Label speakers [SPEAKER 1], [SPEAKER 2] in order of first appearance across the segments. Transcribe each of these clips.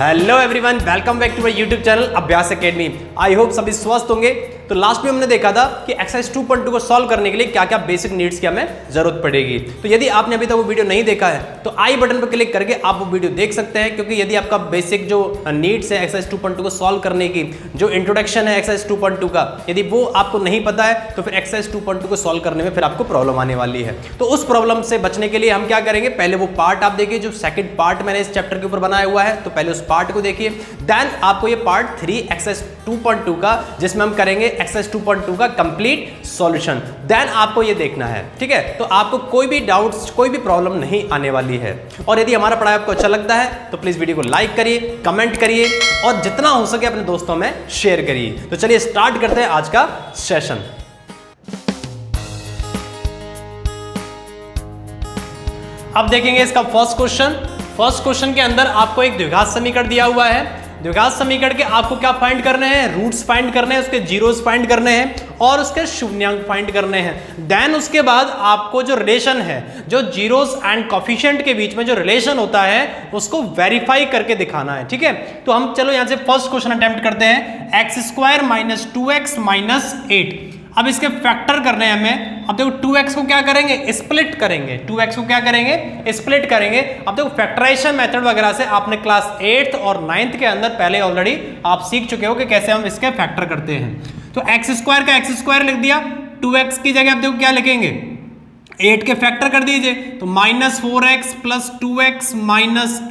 [SPEAKER 1] Hello everyone, welcome back to my YouTube channel Abhyas academy. I hope सभी स्वस्थ होंगे। तो लास्ट में हमने देखा था कि एक्सरसाइज 2.2 को सॉल्व करने के लिए क्या क्या बेसिक नीड्स की हमें जरूरत पड़ेगी। तो यदि आपने अभी तक वो वीडियो नहीं देखा है तो आई बटन पर क्लिक करके आप वो वीडियो देख सकते हैं, क्योंकि यदि आपका बेसिक जो नीड्स है एक्सरसाइज 2.2 को सॉल्व करने की, जो इंट्रोडक्शन है एक्सरसाइज 2.2 का, यदि वो आपको नहीं पता है तो फिर एक्सरसाइज 2.2 को सॉल्व करने में फिर आपको प्रॉब्लम आने वाली है। तो उस प्रॉब्लम से बचने के लिए हम क्या करेंगे, पहले वो पार्ट आप देखिए जो सेकंड पार्ट मैंने इस चैप्टर के ऊपर बनाया हुआ है, तो पहले उस पार्ट को देखिए। देन आपको ये पार्ट 3 एक्सरसाइज 2.2 का, जिसमें हम करेंगे एक्सरसाइज 2.2 का कंप्लीट सॉल्यूशन, देन आपको ये देखना है। ठीक है, तो आपको कोई भी डाउट्स, कोई भी प्रॉब्लम नहीं आने वाली है। और यदि हमारा पढ़ाई आपको अच्छा लगता है तो प्लीज वीडियो को लाइक करिए, कमेंट करिए और जितना हो सके अपने दोस्तों में शेयर करिए। तो चलिए स्टार्ट करते हैं आज का सेशन। अब देखेंगे इसका फर्स्ट क्वेश्चन। फर्स्ट क्वेश्चन के अंदर आपको एक द्विघात समीकरण दिया हुआ है। द्विघात समीकरण के आपको क्या फाइंड करने हैं, रूट्स फाइंड करने हैं, उसके जीरोस फाइंड करने हैं और उसके शून्यांक फाइंड करने हैं। देन उसके बाद आपको जो रिलेशन है, जो जीरोस एंड कोफिशिएंट के बीच में जो रिलेशन होता है उसको वेरीफाई करके दिखाना है। ठीक है, तो हम चलो यहां से फर्स्ट क्वेश्चन अटेम्प्ट करते हैं। x² - 2x - 8। अब इसके फैक्टर करने हैं हमें। अब देखो 2x को क्या करेंगे, स्प्लिट करेंगे। 2x को क्या करेंगे, स्प्लिट करेंगे। अब देखो फैक्टराइजेशन मेथड वगैरह से आपने क्लास 8th और 9th के अंदर पहले ऑलरेडी आप सीख चुके हो कि कैसे हम इसके फैक्टर करते हैं। तो x² का x² लिख दिया, 2x की जगह आप देखो क्या लिखेंगे, 8 के फैक्टर कर दीजिए, तो -4x + 2x -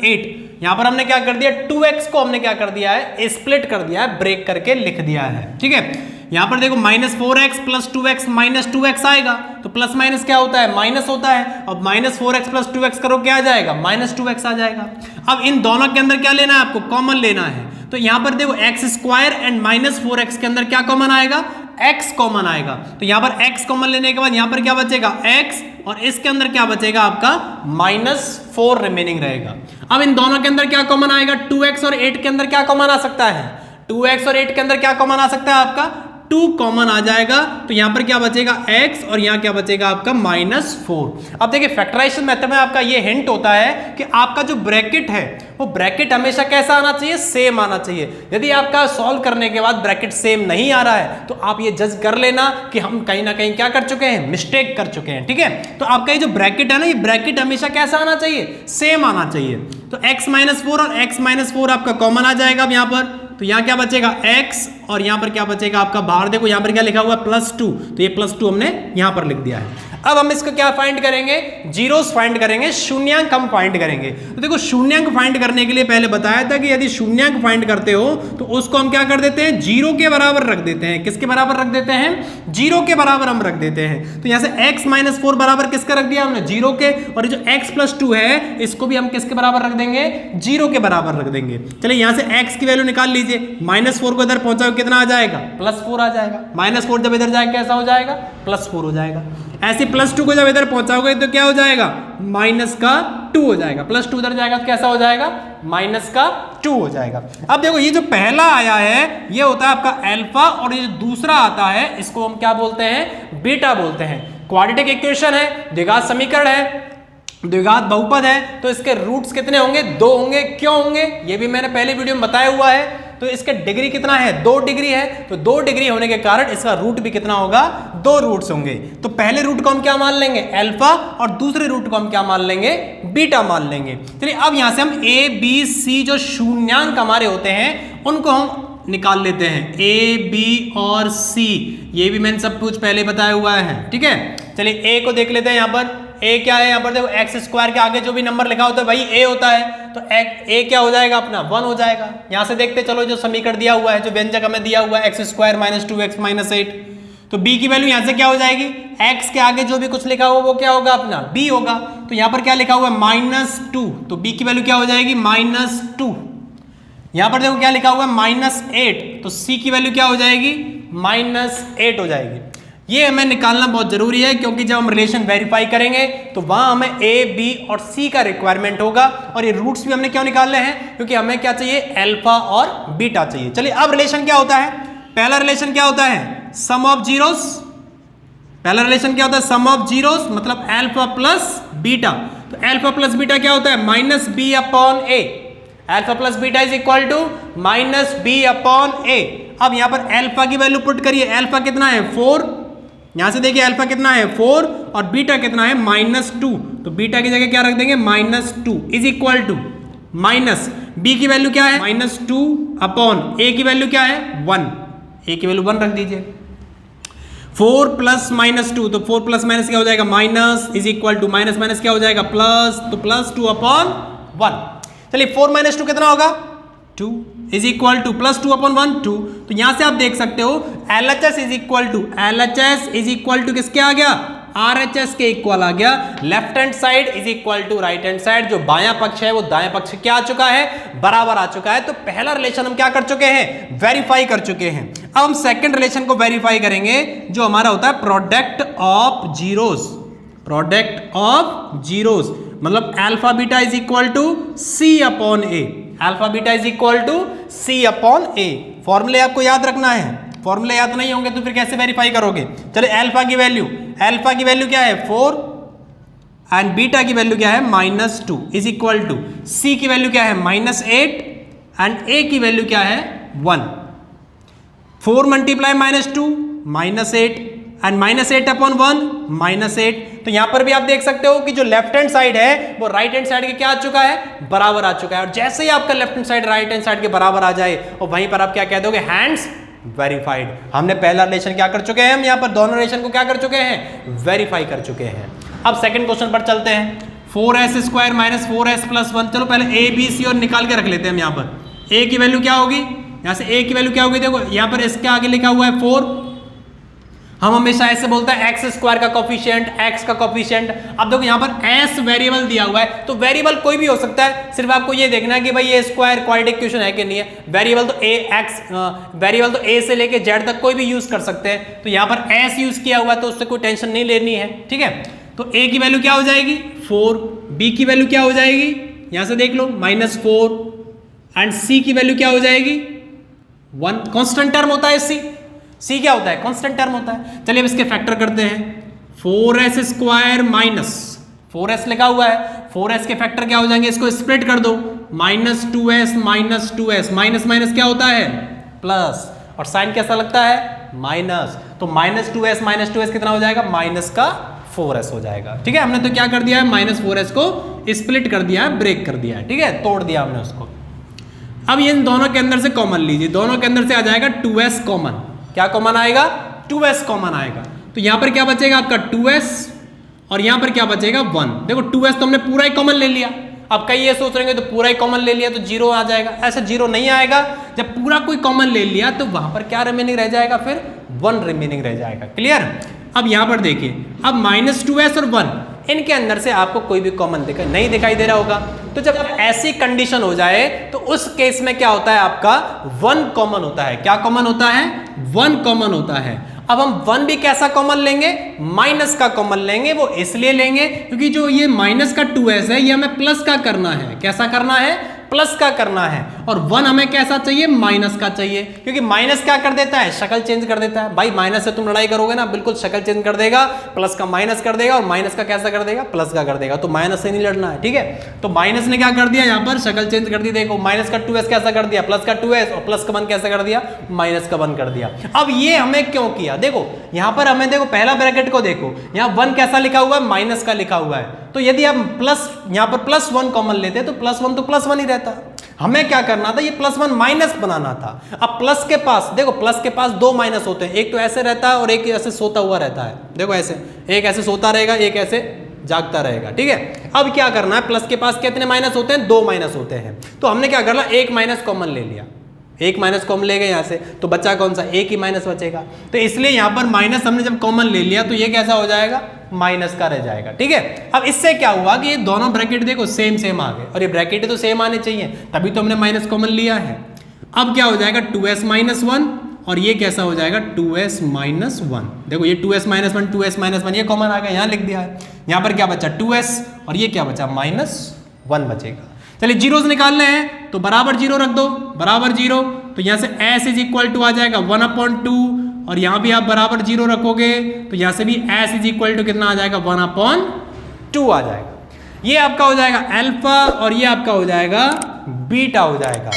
[SPEAKER 1] 8। यहां पर हमने क्या कर दिया, 2x को हमने क्या कर दिया है, स्प्लिट कर दिया है, ब्रेक करके लिख दिया है। ठीक है, यहां पर देखो -4x + 2x - 2x आएगा, तो प्लस माइनस क्या होता है, माइनस होता है। अब -4x + 2x करो क्या आ जाएगा, -2x आ जाएगा। अब इन दोनों के अंदर क्या लेना है, आपको कॉमन लेना है। तो यहां पर देखो x² एंड -4x के अंदर क्या कॉमन आएगा, x कॉमन आएगा। तो यहां पर x कॉमन लेने के बाद यहां पर क्या बचेगा, x, और इसके अंदर क्या बचेगा आपका -4 रिमेनिंग रहेगा। अब इन दोनों के अंदर क्या कॉमन आएगा, 2x और 8 के अंदर क्या कॉमन आ सकता है, 2x और 8 के अंदर क्या कॉमन आ सकता है, आपका 2 कॉमन आ जाएगा। तो यहां पर क्या बचेगा, x, और यहां क्या बचेगा आपका -4। अब देखिए फैक्टराइजेशन मेथड में आपका ये हिंट होता है कि आपका जो ब्रैकेट है वो ब्रैकेट हमेशा कैसा आना चाहिए, सेम आना चाहिए। यदि आपका सॉल्व करने के बाद ब्रैकेट सेम नहीं आ रहा है तो आप ये जज कर लेना कि हम कहीं ना कहीं क्या कर चुके हैं, मिस्टेक कर चुके हैं। ठीक है, तो आपका ये जो ब्रैकेट है ना, ये ब्रैकेट हमेशा कैसा आना चाहिए, सेम आना चाहिए। तो x - 4 और x - 4 आपका कॉमन आ जाएगा। अब यहां पर तो यहां क्या बचेगा, x, और यहां पर क्या बचेगा आपका बाहर देखो, यहां पर क्या लिखा हुआ है, +2, तो ये +2 हमने यहां पर लिख दिया है। अब हम इसको क्या फाइंड करेंगे, जीरोस फाइंड करेंगे, शून्यांक हम फाइंड करेंगे। तो देखो शून्यांक फाइंड करने के लिए पहले बताया था कि यदि शून्यांक फाइंड करते हो तो उसको हम क्या कर देते हैं, 0 के बराबर रख देते हैं। किसके बराबर रख देते हैं, 0 के बराबर हम रख देते हैं। तो यहां से x - 4 बराबर किसका रख दिया हमने, 0 के, और जो x + 2 है इसको भी हम किसके बराबर रख देंगे, 0 के बराबर रख देंगे। चलिए यहां से x की वैल्यू निकाल लीजिए, -4 को इधर पहुंचाओ कितना आ जाएगा, +4 आ जाएगा। -4 जब इधर जाएगा कैसा हो जाएगा, +4 हो जाएगा। ऐसे +2 को जब इधर पहुंचाओगे तो क्या हो जाएगा, -2 हो जाएगा। +2 इधर जाएगा तो कैसा हो जाएगा, -2 हो जाएगा। अब देखो ये जो पहला आया है ये होता है आपका अल्फा, और ये जो दूसरा आता है इसको हम क्या बोलते हैं, बीटा बोलते हैं। क्वाड्रेटिक इक्वेशन है, द्विघात समीकरण है, द्विघात बहुपद है, तो इसके रूट्स कितने होंगे, 2 होंगे। क्यों होंगे, ये भी मैंने पहले वीडियो में बताया हुआ है। तो इसके डिग्री कितना है, 2 डिग्री है, तो 2 डिग्री होने के कारण इसका रूट भी कितना होगा, 2 रूट्स होंगे। तो पहले रूट को हम क्या मान लेंगे, अल्फा, और दूसरे रूट को हम क्या मान लेंगे, बीटा मान लेंगे। चलिए अब यहां से हम a b c जो शून्यांक हमारे होते हैं उनको हम निकाल लेते हैं, a b और c, ये भी मैंने सब कुछ पहले बताया हुआ है। ठीक है, चलिए a को देख लेते हैं। यहां पर a क्या है, यहां पर देखो x² के आगे जो भी नंबर लिखा होता है वही a होता है, तो a क्या हो जाएगा अपना, 1 हो जाएगा। यहां से देखते चलो जो समीकरण दिया हुआ है, जो व्यंजक हमें दिया हुआ है, x² - 2x - 8, तो b की वैल्यू यहां से क्या हो जाएगी, x के आगे जो भी कुछ लिखा हुआ वो क्या होगा अपना, b होगा। तो यहां पर क्या लिखा हुआ है, -2, तो b की वैल्यू क्या हो जाएगी, -2। यहां पर देखो क्या लिखा हुआ है, -8, तो c की वैल्यू क्या हो जाएगी, -8 हो जाएगी। ये हमें निकालना बहुत जरूरी है, क्योंकि जब हम रिलेशन वेरीफाई करेंगे तो वहां हमें a, b और c का रिक्वायरमेंट होगा। और ये रूट्स भी हमने क्यों निकालने हैं, क्योंकि हमें क्या चाहिए, अल्फा और बीटा चाहिए। चलिए अब रिलेशन क्या होता है, पहला रिलेशन क्या होता है, सम ऑफ जीरोस। पहला रिलेशन क्या होता है, सम ऑफ जीरोस, मतलब अल्फा प्लस बीटा। तो अल्फा प्लस बीटा क्या होता है, -b/a। Alpha plus beta is equal to minus B upon A. अब यहां पर अल्फा की वैल्यू पुट करिए, अल्फा कितना है 4, यहां से देखिए अल्फा कितना है 4 और बीटा कितना है -2, तो बीटा की जगह क्या रख देंगे -2 is equal to minus B की वैल्यू क्या है -2 अपॉन ए की वैल्यू क्या है 1, ए की वैल्यू 1 रख दीजिए। 4 प्लस -2, तो 4 प्लस माइनस क्या हो जाएगा minus is equal to minus minus क्या हो जाएगा प्लस, तो +2 अपॉन 1। चलिए 4 - 2 कितना होगा 2 इज इक्वल टू +2 अपॉन 1 2। तो यहां से आप देख सकते हो LHS इज इक्वल टू किसके आ गया RHS के इक्वल आ गया। Left hand side is equal to right hand side, जो बायां पक्ष है वो दाएं पक्ष क्या आ चुका है बराबर आ चुका है। तो पहला रिलेशन हम क्या कर चुके हैं वेरीफाई कर चुके हैं। अब हम सेकंड रिलेशन को वेरीफाई करेंगे जो हमारा होता है प्रोडक्ट ऑफ जीरोस, मतलब alpha beta is equal to C upon A, alpha beta is equal to C upon A. फॉर्मूले आपको याद रखना है, फॉर्मूले याद नहीं होंगे तो फिर कैसे वेरीफाई करोगे। चलिए अल्फा की वैल्यू क्या है 4 एंड बीटा की वैल्यू क्या है -2 इज इक्वल टू C की वैल्यू क्या है -8 एंड A की वैल्यू क्या है 1। 4 मल्टीप्लाई -2 -8 एंड -8 अपॉन 1 -8। तो यहां पर भी आप देख सकते हो कि जो लेफ्ट हैंड साइड है वो राइट हैंड साइड के क्या आ चुका है बराबर आ चुका है। और जैसे ही आपका left hand side right hand side के बराबर आ जाए और वहीं पर आप क्या कह दोगे हैंड्स वेरीफाइड। हमने पहला रिलेशन क्या कर चुके हैं, हम यहां पर दोनों रिलेशन को क्या कर चुके हैं वेरीफाई कर चुके हैं। अब सेकंड क्वेश्चन पर चलते हैं। 4s² - 4s + 1, चलो पहले a b c और निकाल के रख लेते हैं। हम यहां पर a की वैल्यू क्या होगी, यहां से a की वैल्यू क्या होगी, देखो यहां पर इसके आगे लिखा हुआ है 4, हम हमेशा ऐसे बोलते हैं x² का कोफिशिएंट, x का कोफिशिएंट। अब देखो यहाँ पर s वेरिएबल दिया हुआ है, तो वेरिएबल कोई भी हो सकता है, सिर्फ आपको ये देखना है कि भाई ये स्क्वायर क्वाड्रेटिक इक्वेशन है कि नहीं है। वेरिएबल तो a से लेके z तक कोई भी यूज कर सकते हैं। तो यहाँ पर s यूज किया हुआ है तो उससे कोई टेंशन नहीं लेनी है, ठीक है। तो a की वैल्यू क्या हो जाएगी 4, b की वैल्यू क्या हो जाएगी यहां से देख लो -4 एंड c की वैल्यू क्या हो जाएगी 1। कांस्टेंट टर्म होता है C क्या होता है कांस्टेंट टर्म होता है। चलिए अब इसके फैक्टर करते हैं। 4s² - 4s लिखा हुआ है, 4s के फैक्टर क्या हो जाएंगे, इसको स्प्लिट कर दो -2s माइनस माइनस क्या होता है प्लस, और साइन कैसा लगता है माइनस। तो -2s कितना हो जाएगा -4s हो जाएगा, ठीक है। हमने तो क्या कर दिया है -4s को स्प्लिट कर दिया है, ब्रेक कर दिया है, ठीक है, तोड़ दिया हमने उसको। अब ये इन दोनों के अंदर से कॉमन लीजिए, दोनों के अंदर से आ जाएगा 2s कॉमन। क्या कॉमन आएगा 2s कॉमन आएगा। तो यहां पर क्या बचेगा आपका 2s और यहां पर क्या बचेगा 1। देखो 2s तो हमने पूरा ही कॉमन ले लिया। अब कई ये सोच रहे हैं तो पूरा ही कॉमन ले लिया तो 0 आ जाएगा, ऐसे 0 नहीं आएगा। जब पूरा कोई कॉमन ले लिया तो वहां पर क्या रिमेनिंग रह जाएगा, फिर 1 रिमेनिंग रह जाएगा। क्लियर। अब यहां पर देखिए, अब -2s और 1 इनके अंदर से आपको कोई भी कॉमन नहीं दिखाई दे रहा होगा। तो जब ऐसी कंडीशन हो जाए तो उस केस में क्या होता है आपका 1 कॉमन होता है। क्या कॉमन होता है 1 कॉमन होता है। अब हम 1 भी कैसा कॉमन लेंगे माइनस का कॉमन लेंगे। वो इसलिए लेंगे क्योंकि जो ये माइनस का 2s है ये हमें प्लस का करना है। कैसा करना है प्लस का करना है। और 1 हमें कैसा चाहिए माइनस का चाहिए, क्योंकि माइनस क्या कर देता है शक्ल चेंज कर देता है। भाई माइनस से तुम लड़ाई करोगे ना बिल्कुल शक्ल चेंज कर देगा, प्लस का माइनस कर देगा और माइनस का कैसा कर देगा प्लस का कर देगा। तो माइनस से नहीं लड़ना है, ठीक है। तो माइनस ने क्या कर दिया यहाँ पर शक्ल चेंज कर दी। देखो माइनस का 2s कैसा कर दिया प्लस का 2s, और प्लस का 1 कैसा कर दिया माइनस का 1 कर दिया। अब ये हमें क्यों किया, देखो यहाँ पर हमें देखो पहला ब्रैकेट को देखो, यहाँ 1 कैसा लिखा हुआ है माइनस का लिखा हुआ है। तो यदि हम प्लस यहाँ पर +1 कॉमन लेते तो +1 तो +1 ही रहता। हमें क्या करना था ये +1 माइनस बनाना था। अब प्लस के पास देखो, प्लस के पास 2 माइनस होते हैं, एक तो ऐसे रहता है और एक ऐसे सोता हुआ रहता है। देखो ऐसे, एक ऐसे सोता रहेगा एक ऐसे जागता रहेगा, ठीक है। अब क्या करना है, प्लस के पास कितने माइनस होते हैं 2 माइनस होते हैं। तो हमने क्या करना एक माइनस कॉमन ले लिया, एक माइनस कॉमन ले गए यहाँ से, तो बच्चा कौन सा एक ही माइनस बचेगा। तो इसलिए यहाँ पर माइनस हमने जब कॉमन ले लिया तो ये कैसा हो जाएगा माइनस का रह जाएगा, ठीक है। अब इससे क्या हुआ कि ये दोनों ब्रैकेट देखो सेम आ गए, और ये ब्रैकेट तो सेम आने चाहिए, तभी तो हमने माइनस कॉमन लिया है। अब क्या हो जाएगा 2s - 1 और ये कैसा हो जाएगा 2s - 1। देखो ये 2s - 1 2s - 1 ये कॉमन आ गया, यहाँ लिख दिया है। यहाँ पर क्या बचा 2s और ये क्या बचा -1 बचेगा। चलिए जीरोस निकालने हैं तो बराबर 0 रख दो, बराबर 0। तो यहाँ से s = आ जाएगा 1/2 और यहाँ भी आप बराबर 0 रखोगे तो यहाँ से भी s = कितना आ जाएगा 1/2 आ जाएगा। ये आपका हो जाएगा अल्फा और ये आपका हो जाएगा बीटा हो जाएगा।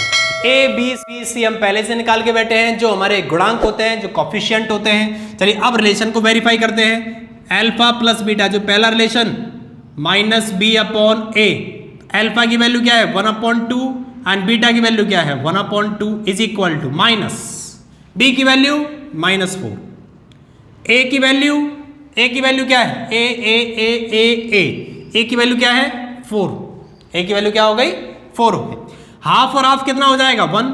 [SPEAKER 1] ए बी सी हम पहले से निकाल के बैठे हैं, जो हमारे गुणांक होते हैं, जो कॉफिशिएंट होते हैं। चलिए अब रिलेशन को वेरीफाई करते हैं। अल्फा प्लस बीटा, जो पहला relation minus B upon A, alpha की वैल्यू क्या है 1/2 एंड बीटा की वैल्यू क्या है 1/2 is equal to minus B की वैल्यू -4, ए की वैल्यू क्या है ए की वैल्यू क्या है 4, ए की वैल्यू क्या हो गई 4 हो गई। हाफ और हाफ कितना हो जाएगा 1,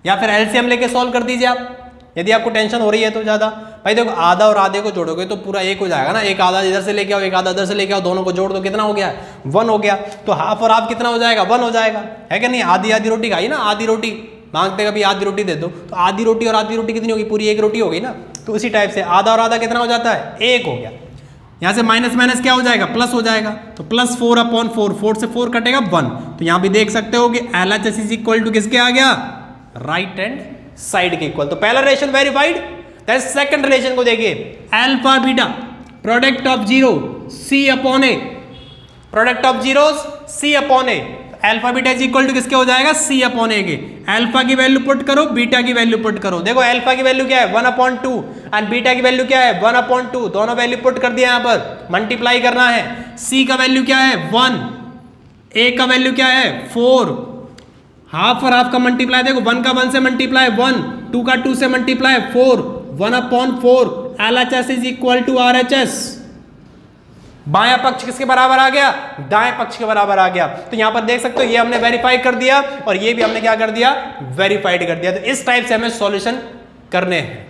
[SPEAKER 1] या फिर एलसीएम लेके सॉल्व कर दीजिए आप, यदि आपको टेंशन हो रही है तो ज्यादा। भाई देखो आधा और आधे को जोड़ोगे तो पूरा एक हो जाएगा ना, एक आधा इधर से लेके आओ, एक आधा इधर से लेके आओ, दोनों को जोड़ दो, कितना हो गया 1 हो गया। तो हाफ और हाफ कितना हो जाएगा 1 हो जाएगा, है कि नहीं। आधी आधी रोटी खाई ना, आधी रोटी मांगते कभी आधी रोटी दे दो, तो आधी रोटी और आधी रोटी कितनी होगी, पूरी एक रोटी होगी ना। तो उसी टाइप से आधा और आधा कितना हो जाता है 1 हो गया। यहाँ से माइनस माइनस क्या हो जाएगा प्लस हो जाएगा, तो +4/4, 4 से 4 कटेगा 1। तो यहाँ भी देख सकते हो कि LHS इज इक्वल टू किसके आ गया, राइट हैंड साइड के इक्वल। तो पहला relation verified. That second relation को देखिए, alpha beta product of zero C/A, product of zeros C/A। Alpha beta is equal to किसके हो जाएगा C/A के। अल्फा की वैल्यू पुट करो, बीटा की वैल्यू पुट करो। देखो अल्फा की वैल्यू क्या है 1/2 एंड बीटा की वैल्यू क्या है 1/2, दोनों वैल्यू पुट कर दिया, यहाँ पर मल्टीप्लाई करना है। C का वैल्यू क्या है 1, A का वैल्यू क्या है 4, हाफ और हाफ का मल्टीप्लाई देखो, 1 का 1 से मल्टीप्लाई 1, 2 का 2 से multiply 4, 1/4। LHS is equal to RHS। बायां पक्ष किसके बराबर आ गया, दाएं पक्ष के बराबर आ गया। तो यहां पर देख सकते हो ये हमने वेरीफाई कर दिया और ये भी हमने क्या कर दिया, वेरीफाइड कर दिया। तो इस टाइप से हमें सॉल्यूशन करने हैं।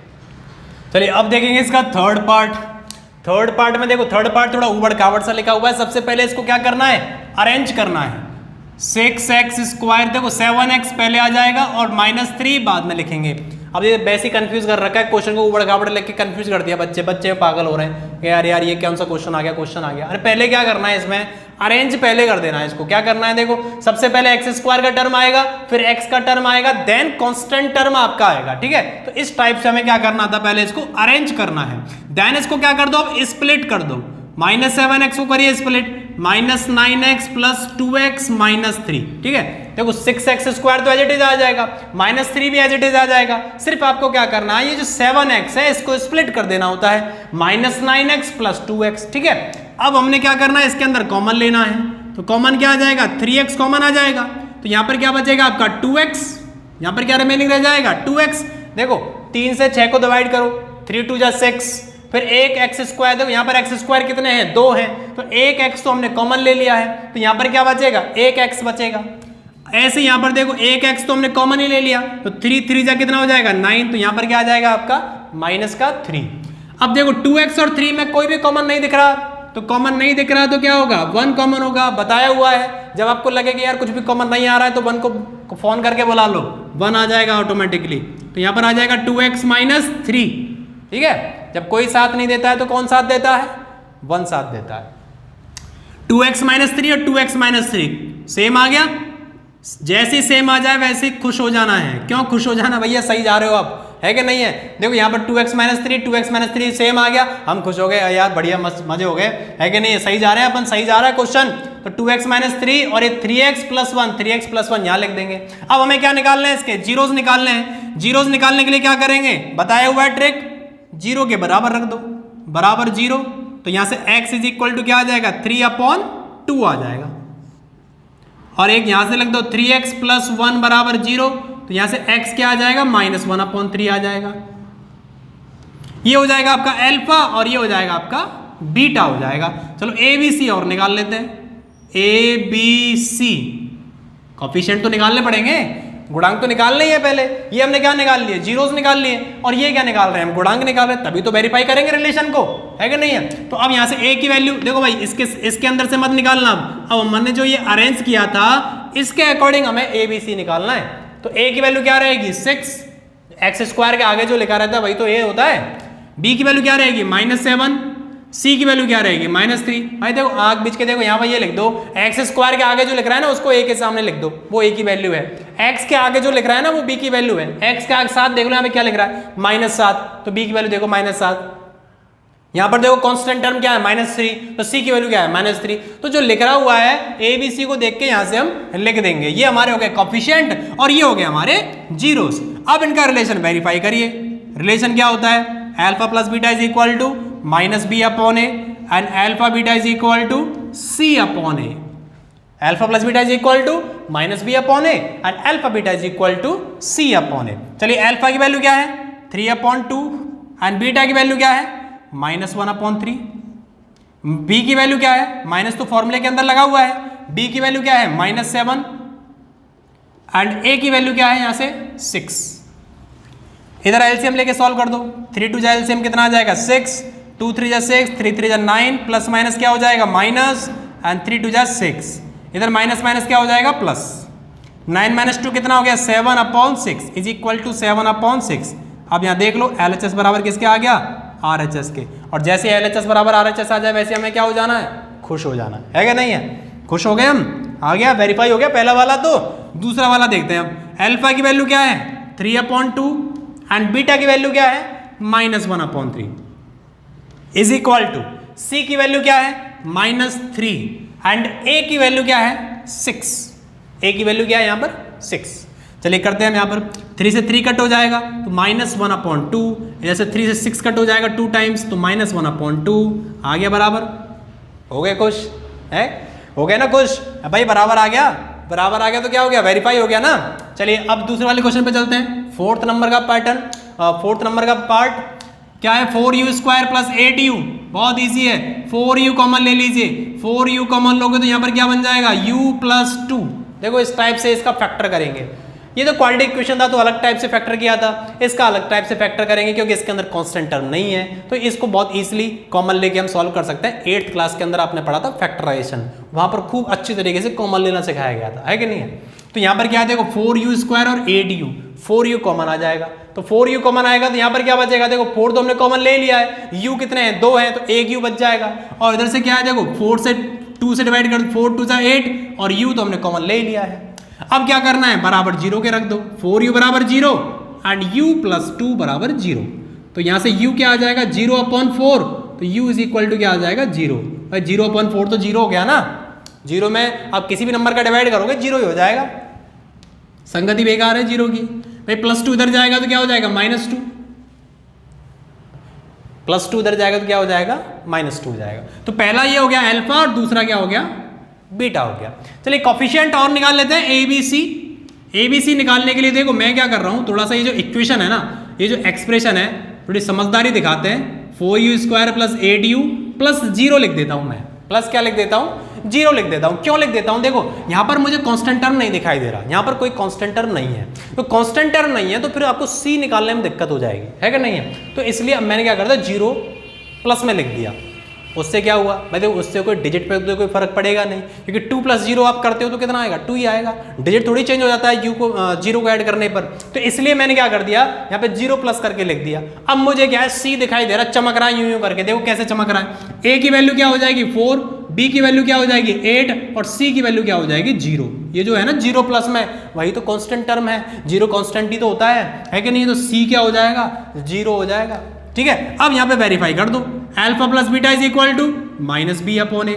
[SPEAKER 1] चलिए अब देखेंगे इसका थर्ड पार्ट। थर्ड पार्ट में देखो, थर्ड पार्ट थोड़ा उबड़ खाबड़ सा लिखा हुआ है। सबसे पहले इसको क्या करना है, अरेंज करना है। 6x², देखो 7x पहले आ जाएगा और -3 बाद में लिखेंगे। अब ये बेसिक कंफ्यूज कर रखा है, क्वेश्चन को उबड़ खाबड़ लिख के कंफ्यूज कर दिया। बच्चे पागल हो रहे हैं कि यार ये कौन सा क्वेश्चन आ गया। अरे पहले क्या करना है, इसमें अरेंज पहले कर देना है। इसको क्या करना है, देखो सबसे पहले x² का टर्म आएगा, फिर x का टर्म आएगा, देन कांस्टेंट टर्म आपका आएगा, ठीक है। तो इस टाइप से हमें क्या करना था, पहले इसको अरेंज करना है। देन इसको क्या कर दो, अब स्प्लिट कर दो। -7x को करिए स्प्लिट, -9x + 2x - 3, ठीक है। देखो 6x² तो एज इट इज आ जाएगा, -3 भी एज इट इज आ जाएगा। सिर्फ आपको क्या करना है, ये जो 7x है इसको स्प्लिट कर देना होता है, -9x + 2x, ठीक है। अब हमने क्या करना है, इसके अंदर कॉमन लेना है। तो कॉमन क्या आ जाएगा, 3x कॉमन आ जाएगा। तो यहाँ पर क्या बचेगा आपका 2x, यहाँ पर क्या रिमेनिंग रह जाएगा 2x। देखो 3 से 6 को डिवाइड करो, 3 × 2 = 6, फिर एक x², देखो यहाँ पर x² कितने हैं 2 हैं, तो एक x तो हमने कॉमन ले लिया है, तो यहाँ पर क्या बचेगा, एक x बचेगा। ऐसे यहाँ पर देखो एक x तो हमने कॉमन ही ले लिया, तो 3 जा कितना हो जाएगा 9, तो यहाँ पर क्या आ जाएगा आपका -3। अब देखो 2x और 3 में कोई भी कॉमन नहीं दिख रहा, तो कॉमन नहीं दिख रहा तो क्या होगा 1 कॉमन होगा, बताया हुआ है। जब आपको लगे कि यार कुछ भी कॉमन नहीं आ रहा है तो 1 को फोन करके बुला लो, 1 आ जाएगा ऑटोमेटिकली। तो यहाँ पर आ जाएगा 2x - 3, ठीक है। जब कोई साथ नहीं देता है तो कौन साथ देता है, 1 साथ देता है। 2x - 3 और 2x - 3 सेम आ गया। जैसे ही सेम आ जाए वैसे ही खुश हो जाना है। क्यों खुश हो जाना भैया, सही जा रहे हो आप, है कि नहीं है। देखो यहाँ पर 2x - 3 2x - 3 सेम आ गया, हम खुश हो गए यार, बढ़िया मजे हो गए, है कि नहीं, सही जा रहे हैं अपन, सही जा रहा है क्वेश्चन। तो 2x - 3 और ये 3x + 1, 3x + 1 यहाँ लिख देंगे। अब हमें क्या निकालना है, इसके जीरोस निकालने हैं। जीरोस निकालने के लिए क्या करेंगे, बताया हुआ है ट्रिक, 0 के बराबर रख दो, बराबर 0। तो यहाँ से x इज इक्वल टू क्या आ जाएगा 3/2 आ जाएगा, और एक यहाँ से लिख दो 3x + 1 बराबर 0। तो यहाँ से x क्या आ जाएगा -1/3 आ जाएगा। ये हो जाएगा आपका अल्फा और ये हो जाएगा आपका बीटा हो जाएगा। चलो a b c और निकाल लेते हैं। a b c कोफिशिएंट तो निकालने पड़ेंगे, गुणांक तो निकालने ही है पहले। ये हमने क्या निकाल लिए, जीरोस निकाल लिए, और ये क्या निकाल रहे हैं, हम गुणांक निकाल रहे हैं, तभी तो वेरीफाई करेंगे रिलेशन को, है कि नहीं है। तो अब यहाँ से a की वैल्यू देखो भाई, इसके अंदर से मत निकालना। अब हमने जो ये अरेंज किया था इसके अकॉर्डिंग हमें a b c निकालना है। तो a की वैल्यू क्या रहेगी 6, x² के आगे जो लिखा रहता है वही तो a होता है। b की वैल्यू क्या रहेगी -7, c की वैल्यू क्या रहेगी -3। भाई देखो आग बीच के देखो यहाँ पर ये लिख दो, x² के आगे जो लिख रहा है ना उसको a के सामने लिख दो, वो a की वैल्यू है। x के आगे जो लिख रहा है ना वो b की वैल्यू है। x के आगे 7 देख लो यहाँ पे क्या लिख रहा है -7, तो b की वैल्यू देखो -7, यहां पर देखो कांस्टेंट टर्म क्या है -3, तो सी की वैल्यू क्या है -3। तो जो लिख रहा हुआ है ए बी सी को देख के यहां से हम लिख देंगे। ये हमारे हो गए कोफिशिएंट और ये हो गए हमारे जीरोस। अब इनका रिलेशन वेरीफाई करिए। रिलेशन क्या होता है? Alpha plus beta is equal to -b upon A and alpha beta is equal to c upon A. Alpha plus beta is equal to -b upon A and alpha beta is equal to c upon ए। चलिए alpha की value क्या है? 3/2 and beta की value क्या है? -1/3। b की value क्या है? माइनस तो फॉर्मूले के अंदर लगा हुआ है। b की वैल्यू क्या है? -7 एंड a की वैल्यू क्या है यहां से? 6। इधर एलसीएम लेके सॉल्व कर दो। 3 2 जा एलसीएम कितना आ जाएगा? 6, 2 3 जा 6, 3 3 जा 9, प्लस माइनस क्या हो जाएगा? माइनस एंड 3 2 जा 6। इधर माइनस माइनस क्या हो जाएगा? प्लस। 9 - 2 कितना हो गया? 7/6 इज इक्वल टू 7/6। अब यहाँ देख लो LHS बराबर किसके आ गया? RHS के। और जैसे LHS बराबर RHS आ जाए वैसे हमें क्या हो जाना है? खुश हो जाना है क्या नहीं है? खुश हो गए हम? आ गया, वेरीफाई हो गया पहला वाला। तो दूसरा वाला देखते हैं हम। अल्फा की वैल्यू क्या है? 3/2 एंड बीटा की वैल्यू क्या है? -1/3 इज इक्वल टू सी की वैल्यू क्या है? -3 एंड ए की वैल्यू क्या है? 6। ए की वैल्यू क्या है यहाँ पर? 6। चलिए करते हैं हम यहाँ पर। 3 से 3 कट हो जाएगा तो -1/2। जैसे 3 से 6 कट हो जाएगा 2 टाइम्स तो -1/2 आ गया बराबर। हो गए खुश है? हो गया ना खुश? भाई बराबर आ गया। बराबर आ गया तो क्या हो गया? वेरीफाई हो गया ना। चलिए अब दूसरे वाले क्वेश्चन पे चलते हैं। फोर्थ नंबर का पैटर्न, फोर्थ नंबर का पार्ट क्या है? 4u² + 8u। बहुत इजी है। 4u कॉमन ले लीजिए। 4u कॉमन लोगे तो यहाँ पर क्या बन जाएगा? u + 2। देखो इस टाइप से इसका फैक्टर करेंगे। ये तो क्वाड्रेटिक इक्वेशन था तो अलग टाइप से फैक्टर किया था, इसका अलग टाइप से फैक्टर करेंगे क्योंकि इसके अंदर कांस्टेंट टर्म नहीं है। तो इसको बहुत इजीली कॉमन लेके हम सॉल्व कर सकते हैं। 8th क्लास के अंदर आपने पढ़ा था फैक्टराइजेशन, वहां पर खूब अच्छी तरीके से कॉमन लेना सिखाया गया था, है कि नहीं है? तो यहाँ पर क्या है? देखो 4u² और 8u, 4u कॉमन आ जाएगा। तो 4u कॉमन आएगा तो यहाँ पर क्या बचेगा? देखो 4 तो हमने कॉमन ले लिया है, u कितने हैं? 2 है तो 1u बच जाएगा। और इधर से क्या है? देखो 4 से 2 से डिवाइड कर, 4 2 8 और u तो हमने कॉमन ले लिया है। अब क्या करना है? बराबर 0 के रख दो। 4u बराबर 0 एंड u + 2 बराबर 0। तो यहाँ से u क्या आ जाएगा? 0/4। तो u इज इक्वल टू क्या आ जाएगा? 0। भाई 0/4 तो 0 हो गया ना। 0 में आप किसी भी नंबर का डिवाइड करोगे 0 ही हो जाएगा। संगति बेकार है 0 की। भाई +2 इधर जाएगा तो क्या हो जाएगा? -2। +2 इधर जाएगा तो क्या हो जाएगा? -2 हो जाएगा। तो पहला ये हो गया अल्फा और दूसरा क्या हो गया? बीटा हो गया। चलिए कोफिशिएंट और निकाल लेते हैं। ABC निकालने के लिए देखो मैं क्या कर रहा हूं, थोड़ा सा ये जो इक्वेशन है ना, ये जो एक्सप्रेशन है, थोड़ी समझदारी दिखाते हैं। 4u² + 8u + 0 लिख देता हूं मैं। प्लस क्या लिख देता हूं? 0 लिख देता हूं। क्यों लिख देता हूं? देखो यहां पर मुझे कांस्टेंट टर्म नहीं दिखाई दे रहा, यहां पर कोई कांस्टेंट टर्म नहीं है। तो कांस्टेंट टर्म नहीं है तो फिर आपको C निकालने में दिक्कत हो जाएगी, है कि नहीं है? तो इसलिए अब मैंने क्या कर दिया? 0 प्लस में लिख दिया। उससे क्या हुआ? भाई देखो उससे कोई डिजिट पे तो कोई फर्क पड़ेगा नहीं, क्योंकि 2 + 0 आप करते हो तो कितना आएगा? 2 ही आएगा। डिजिट थोड़ी चेंज हो जाता है u को 0 को ऐड करने पर। तो इसलिए मैंने क्या कर दिया? यहाँ पे 0 प्लस करके लिख दिया। अब मुझे क्या है? C दिखाई दे रहा है, चमक रहा है यूं करके। देखो कैसे चमक रहा है। A की वैल्यू क्या हो जाएगी? 4, B की वैल्यू क्या हो जाएगी? 8 और C की वैल्यू क्या हो जाएगी? 0। ये जो है ना 0 प्लस में, वही तो कांस्टेंट टर्म है। 0 कांस्टेंट ही तो होता है कि नहीं? तो C क्या हो जाएगा? 0 हो जाएगा। ठीक है, अब यहाँ पे वेरीफाई कर दो। Alpha plus beta is equal to -b upon A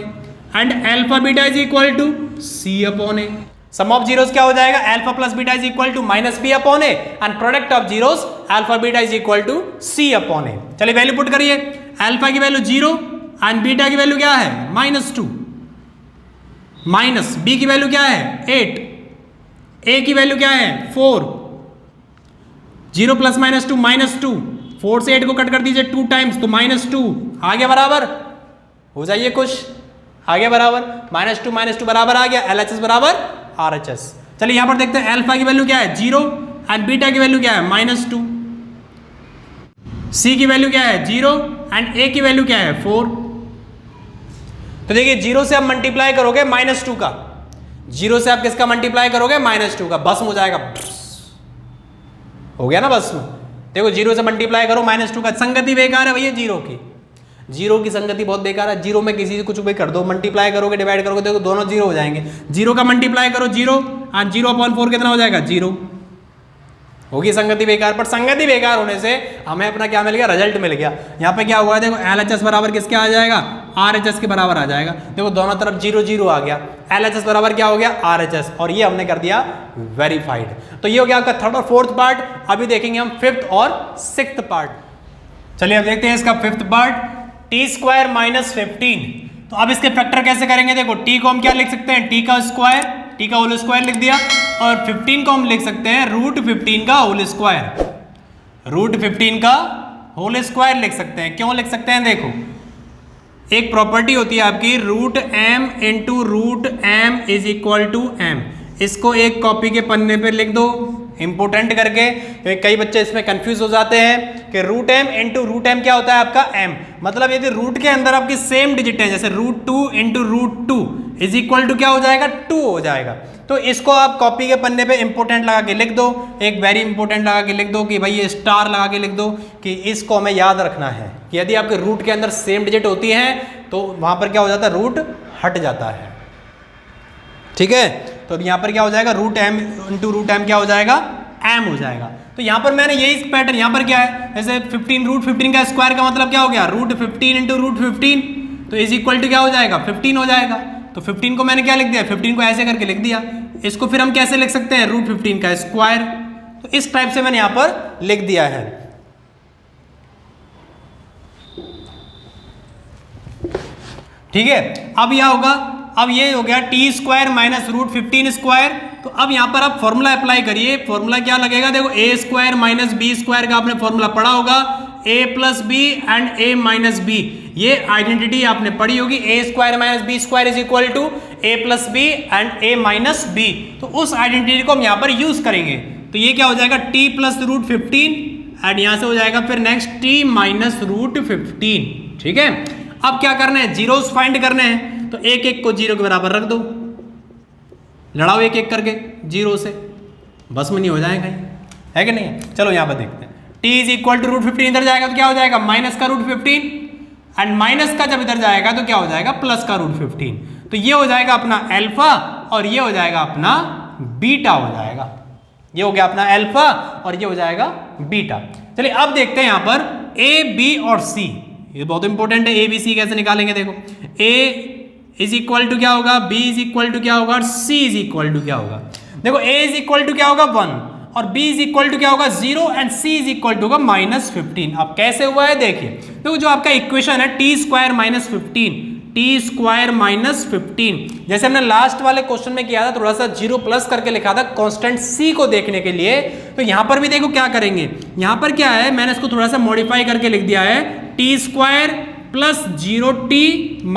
[SPEAKER 1] and alpha beta is equal to c upon a. Sum of zeros क्या हो जाएगा? Alpha plus beta is equal to -b upon A and product of zeros alpha beta is equal to c upon ए। चलिए value put करिए। Alpha की value 0 and beta की value क्या है? -2। Minus b की वैल्यू क्या है? 8। a की वैल्यू क्या है? 4। 0 + -2 4 से 8 को कट कर दीजिए 2 टाइम्स तो -2 आ गया बराबर। हो जाइए खुश, आ गया बराबर। -2 बराबर आ गया। LHS बराबर RHS। चलिए यहां पर देखते हैं अल्फा की वैल्यू क्या है? 0 एंड बीटा की वैल्यू क्या है? -2। C की वैल्यू क्या है? 0 एंड A की वैल्यू क्या है? 4। तो देखिए 0 से आप मल्टीप्लाई करोगे -2 का, 0 से आप किसका मल्टीप्लाई करोगे? -2 का। भस्म हो जाएगा। हो गया ना भस्म। देखो 0 से मल्टीप्लाई करो -2 का, संगति बेकार है भैया 0 की। 0 की संगति बहुत बेकार है। 0 में किसी से कुछ भी कर दो, मल्टीप्लाई करोगे डिवाइड करोगे देखो दोनों 0 हो जाएंगे। 0 का मल्टीप्लाई करो 0 और 0/4 कितना हो जाएगा? 0। होगी संगति बेकार, पर संगति बेकार होने से हमें अपना क्या मिल गया, रिजल्ट मिल गया। यहाँ पे क्या हुआ, देखो LHS बराबर किसके आ जाएगा, RHS के बराबर आ जाएगा। देखो दोनों तरफ 0 0 आ गया, LHS बराबर क्या हो गया, RHS, और ये हमने कर दिया वेरीफाइड। तो ये हो गया आपका थर्ड और फोर्थ पार्ट। अभी देखेंगे हम फिफ्थ और सिक्स्थ पार्ट। चलिए अब देखते हैं इसका फिफ्थ पार्ट, t² - 15। तो अब इसके फैक्टर कैसे करेंगे, देखो t को हम क्या लिख सकते हैं, t का स्क्वायर, t का होल स्क्वायर लिख दिया, और 15 को हम लिख सकते हैं √15 का होल स्क्वायर, √15 का होल स्क्वायर लिख सकते हैं। क्यों लिख सकते हैं, देखो एक प्रॉपर्टी होती है आपकी √m × √m = m। इसको एक कॉपी के पन्ने पे लिख दो इंपोर्टेंट करके, कई बच्चे इसमें कंफ्यूज हो जाते हैं कि √m × √m क्या होता है आपका m, मतलब यदि रूट के अंदर आपकी सेम डिजिट है, जैसे √2 × √2 = क्या हो जाएगा, 2 हो जाएगा। तो इसको आप कॉपी के पन्ने पे इंपोर्टेंट लगा के लिख दो, एक वेरी इंपोर्टेंट लगा के लिख दो कि भाई ये स्टार लगा के लिख दो कि इसको हमें याद रखना है कि यदि आपके रूट के अंदर सेम डिजिट होती है तो वहां पर क्या हो जाता है, रूट हट जाता है। ठीक है, तो यहाँ पर क्या हो जाएगा, √m × √m क्या हो जाएगा, m हो जाएगा। तो यहाँ पर मैंने यही पैटर्न, यहाँ पर क्या है, जैसे 15 √15 का स्क्वायर का मतलब क्या हो गया, √15 × √15, तो = क्या हो जाएगा, 15 हो जाएगा। तो 15 को मैंने क्या लिख दिया, 15 को ऐसे करके लिख दिया। इसको फिर हम कैसे लिख सकते हैं, √15 का स्क्वायर। तो इस टाइप से मैंने यहाँ पर लिख दिया है। ठीक है, अब यह होगा, अब ये हो गया t² - √15²। तो अब यहाँ पर आप फॉर्मूला अप्लाई करिए। फॉर्मूला क्या लगेगा, देखो a² - b² का आपने फॉर्मूला पढ़ा होगा, a + b and a - b, ये आइडेंटिटी आपने पढ़ी होगी, a² - b² = a + b and a - b। तो उस आइडेंटिटी को हम यहाँ पर यूज करेंगे। तो ये क्या हो जाएगा, t + √15 एंड यहाँ से हो जाएगा फिर नेक्स्ट t - √15। ठीक है, अब क्या करना है, जीरोस फाइंड करने हैं। तो एक एक को 0 के बराबर रख दो, लड़ाओ एक एक करके 0 से, बस में नहीं हो जाएगा, है कि नहीं। चलो यहाँ पर देखते हैं, t = √15 इधर जाएगा तो क्या हो जाएगा, माइनस का √15, एंड माइनस का जब इधर जाएगा तो क्या हो जाएगा, प्लस का √15। तो ये हो जाएगा अपना अल्फा और ये हो जाएगा अपना बीटा हो जाएगा, ये हो गया अपना अल्फा और ये हो जाएगा बीटा। चलिए अब देखते हैं यहाँ पर a, b और c, ये बहुत इंपॉर्टेंट है। a, b, c कैसे निकालेंगे, देखो a = क्या होगा, b = क्या होगा, और c = क्या होगा। देखो a = क्या होगा 1 और b = क्या होगा 0 एंड c = होगा -15। अब कैसे हुआ है देखिए, देखो जो आपका इक्वेशन है t² - 15, t² - 15, जैसे हमने लास्ट वाले क्वेश्चन में किया था, थोड़ा सा 0 प्लस करके लिखा था कांस्टेंट c को देखने के लिए। तो यहां पर भी देखो क्या करेंगे, यहां पर क्या है, मैंने इसको थोड़ा सा मॉडिफाई करके लिख दिया है, t² + 0t -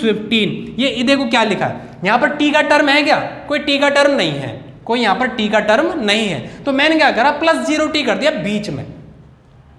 [SPEAKER 1] 15। ये देखो क्या लिखा है, यहां पर t का टर्म है क्या, कोई t का टर्म नहीं है, कोई यहां पर t का टर्म नहीं है। तो मैंने क्या करा, +0t कर दिया बीच में।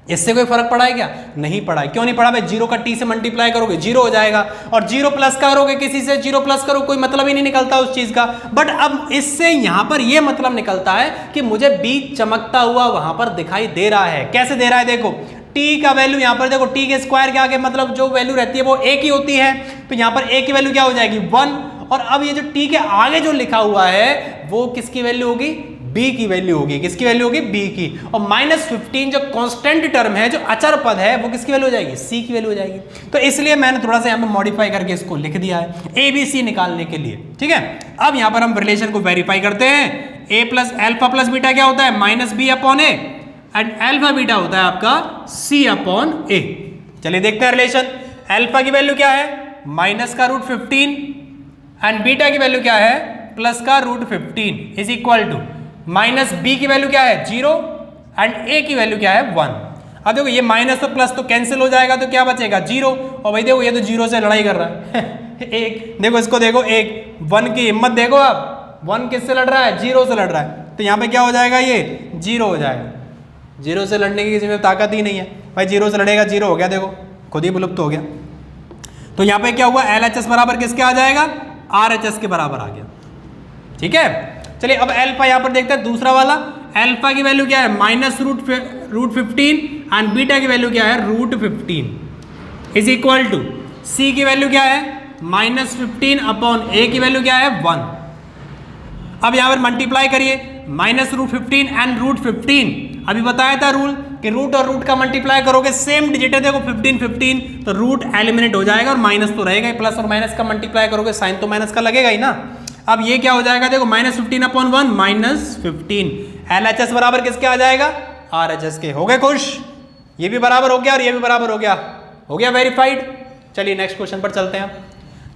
[SPEAKER 1] इससे कोई फर्क पड़ा है क्या, नहीं पड़ा है। क्यों नहीं पड़ा भाई, 0 का t से मल्टीप्लाई करोगे 0 हो जाएगा, और 0 प्लस करोगे किसी से, 0 प्लस करो कोई मतलब ही नहीं निकलता उस चीज का। बट अब इससे यहां पर यह मतलब निकलता है कि मुझे b चमकता हुआ वहां पर दिखाई दे रहा है। कैसे दे रहा है, देखो t का वैल्यू यहाँ पर देखो, t के स्क्वायर के आगे मतलब जो वैल्यू रहती है वो a की होती है, तो यहाँ पर a की वैल्यू क्या हो जाएगी 1, और अब ये जो t के आगे जो लिखा हुआ है वो किसकी वैल्यू होगी, b की वैल्यू होगी। किसकी वैल्यू होगी, b की। और -15 जो कांस्टेंट टर्म है, जो अचर पद है, वो किसकी वैल्यू हो जाएगी, c की वैल्यू हो जाएगी। तो इसलिए मैंने थोड़ा सा यहाँ पे मॉडिफाई करके इसको लिख दिया है a b c निकालने के लिए। ठीक है, अब यहाँ पर हम रिलेशन को वेरीफाई करते हैं। a + अल्फा + बीटा क्या होता है, -b/a, एंड अल्फा बीटा होता है आपका c/a। चलिए देखते हैं रिलेशन। अल्फा की वैल्यू क्या है, माइनस का √15, एंड बीटा की वैल्यू क्या है, प्लस का √15 is equal to minus B की वैल्यू क्या है 0 एंड ए की वैल्यू क्या है 1। अब देखो ये माइनस तो प्लस तो कैंसिल हो जाएगा, तो क्या बचेगा 0। और भाई देखो ये तो 0 से लड़ाई कर रहा है एक देखो इसको देखो, एक 1 की हिम्मत देखो आप, 1 किससे लड़ रहा है, 0 से लड़ रहा है। तो यहाँ पे क्या हो जाएगा, ये 0 हो जाएगा। 0 से लड़ने की किसी में ताकत ही नहीं है भाई, 0 से लड़ेगा 0 हो गया, देखो खुद ही विलुप्त हो गया। तो यहाँ पे क्या हुआ, LHS बराबर किसके आ जाएगा, RHS के बराबर आ गया। ठीक है, चलिए अब अल्फा यहाँ पर देखते हैं दूसरा वाला। अल्फा की वैल्यू क्या है, -√15 एंड बीटा की वैल्यू क्या है √15 इज इक्वल टू सी की वैल्यू क्या है -15 अपॉन ए की वैल्यू क्या है 1। अब यहाँ पर मल्टीप्लाई करिए, माइनस रूट 15 एंड रूट 15। अभी बताया था रूल कि रूट और रूट का मल्टीप्लाई करोगे सेम डिजिट है, देखो 15 15 तो रूट एलिमिनेट हो जाएगा और माइनस तो रहेगा ही, प्लस और माइनस का मल्टीप्लाई करोगे साइन तो माइनस का लगेगा ही ना। अब ये क्या हो जाएगा, देखो माइनस 15/1 माइनस 15। LHS बराबर किसके आ जाएगा, RHS के। हो गए खुश, ये भी बराबर हो गया और ये भी बराबर हो गया वेरीफाइड। चलिए नेक्स्ट क्वेश्चन पर चलते हैं।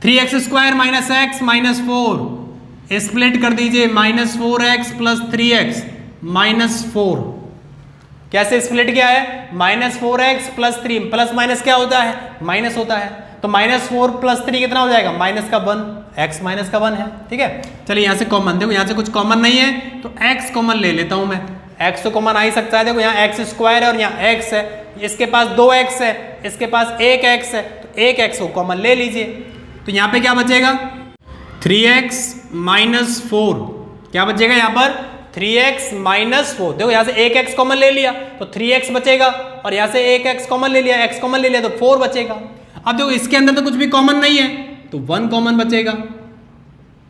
[SPEAKER 1] 3x² minus x minus 4 split कर दीजिए, minus 4x plus 3x minus 4। कैसे स्प्लिट किया है, minus 4x plus 3, plus minus क्या होता है, माइनस होता है, तो माइनस 4 प्लस 3 कितना हो जाएगा, माइनस का 1, x माइनस का 1 है। ठीक है, चलिए यहाँ से कॉमन, देखो यहाँ से कुछ कॉमन नहीं है तो x कॉमन ले लेता हूँ मैं। x तो कॉमन आ ही सकता है, देखो यहाँ x² है और यहाँ x है, इसके पास 2x है, इसके पास 1x है, तो 1x को कॉमन ले लीजिए। तो यहाँ पे क्या बचेगा, 3x माइनस 4, क्या बचेगा यहाँ पर 3x माइनस 4। देखो यहाँ से 1x कॉमन ले लिया तो 3x बचेगा और यहाँ से 1x कॉमन ले लिया, x कॉमन ले लिया तो 4 बचेगा। अब देखो इसके अंदर तो कुछ भी कॉमन नहीं है तो 1 कॉमन बचेगा,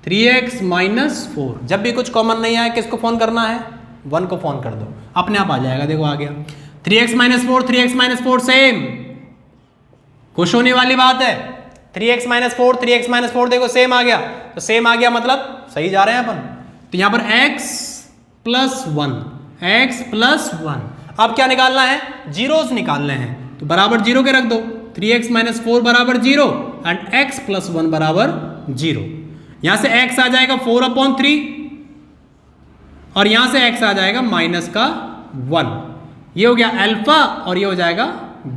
[SPEAKER 1] 3x माइनस 4। जब भी कुछ कॉमन नहीं आए किसको फोन करना है, 1 को फोन कर दो, अपने आप आ जाएगा। देखो आ गया 3x minus 4, 3x minus 4 same, खुश होने वाली बात है। 3x माइनस 4, 3x माइनस 4 देखो सेम आ गया, तो सेम आ गया मतलब सही जा रहे हैं अपन। तो यहाँ पर x प्लस 1, x प्लस 1। अब क्या निकालना है, जीरोस निकालने हैं, तो बराबर 0 के रख दो। 3x माइनस 4 बराबर 0 एंड x प्लस 1 बराबर 0। यहां से x आ जाएगा 4/3 और यहां से x आ जाएगा माइनस का 1। ये हो गया अल्फा और ये हो जाएगा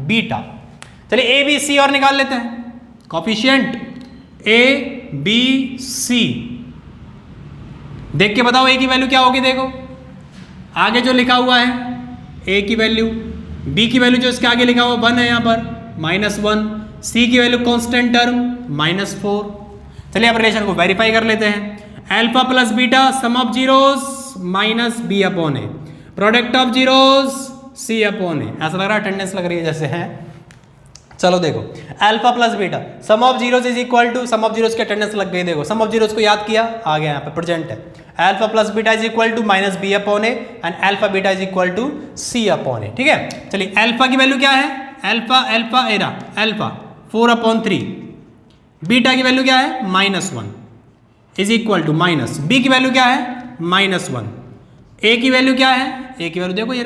[SPEAKER 1] बीटा। चलिए a b c और निकाल लेते हैं, कोफिशिएंट a b c। देख के बताओ a की वैल्यू क्या होगी, देखो आगे जो लिखा हुआ है a की वैल्यू, b की वैल्यू जो इसके आगे लिखा हुआ 1 है यहाँ पर -1, c की वैल्यू कांस्टेंट टर्म -4। चलिए अब रिलेशन को वेरीफाई कर लेते हैं। Alpha plus beta sum of zeros minus b/a, product of zeros c/a। ऐसा लग रहा है अटेंडेंस लग रही है जैसे है। चलो देखो alpha plus beta sum of zeros is equal to, sum of zeros की अटेंडेंस लग गई, देखो सम ऑफ जीरोस को याद किया, आ गया यहाँ पे प्रेजेंट है। Alpha plus beta is equal to minus b/a and alpha beta is equal to c/a। ठीक है, चलिए अल्फा की वैल्यू क्या है, अल्फा एरा अल्फा 4/3, बीटा की वैल्यू क्या है -1 is equal to minus, B की वैल्यू क्या है -1, ए की वैल्यू क्या है, ए की वैल्यू देखो ये